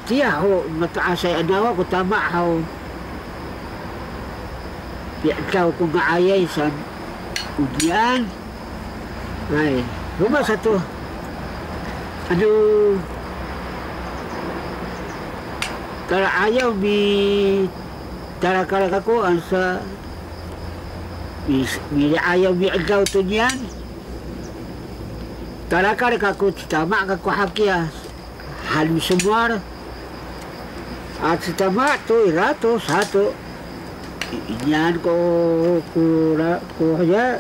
Tiya ho mataasay anawa ko tama ho. Ikaw kung maayay sa ugian. Ay, rumah satu. Ano, kalau ayaw mi tarakal ako ang sa mi ayaw mi agaw to niyan. Tarakal ako tama ako hakias. Halim semua. At si tama to irato satu. Inyan ko kaya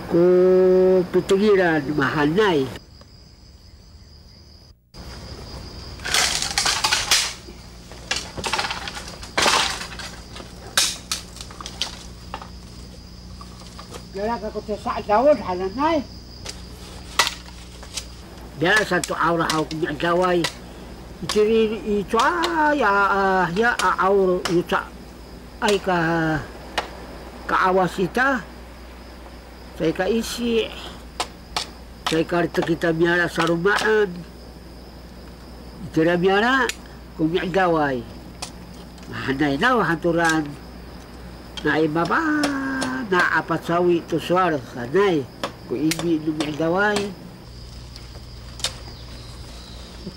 ko pitigilan mahanay. Kaya ako sa gawon halanay. Dia satu aura aku gawai. Jadi itu ya aur itu ay kaawasita saya kaisi saya kartu kita miara sarumaan tira miara kung gawai hanay na hanturan na ibaba na apat sawi to suar sanay kung ibi nung gawai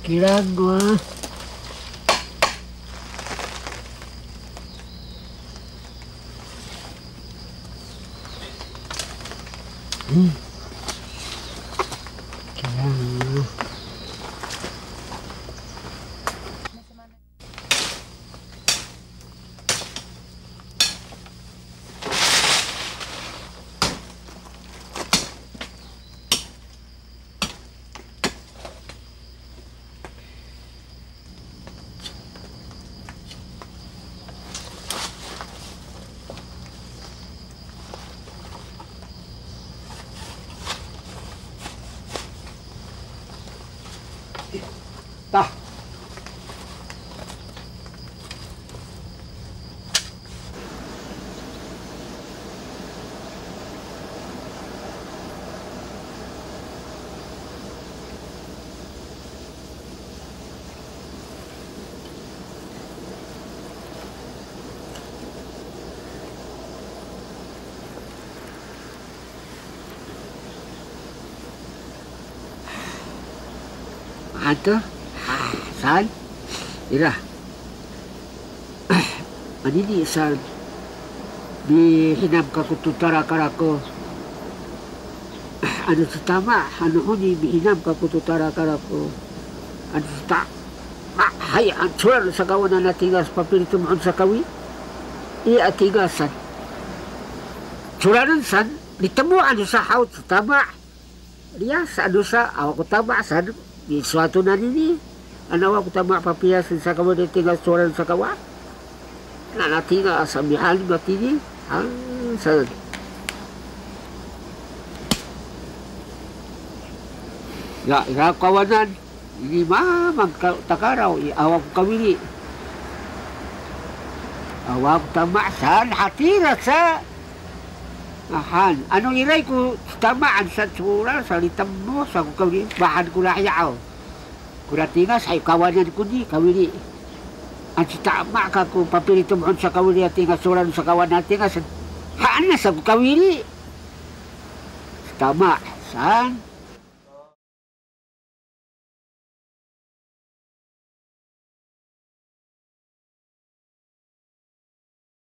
kilang gua kilang tah ato saan ira anini saan di hinam ka kututara karako ano sa tama ano huni bihinam ka kututara karako ano sa hay ang sural sa gawa na natingas papirito mo sa kawi iatingasan suralan san ditemu ano sa haut sa tama dia sa ano sa awak ko tama san di suatu na nini anawa ko tama papiyasin sa kawa na tinggal sural sa kawa na natinga sa mihal matini ang sa ya kawanan ini mah takaraw awak ko kawili awak tama sa hatira sa ahan ano iray ko tamaan sa sural sa litambo sa ko kawili bahan ko layaw kuratinga sa kawanan ko di kawili ang tama ka ko papirito mo sa kawili at tinga sural sa kawan natin haan na sa kawili tama saan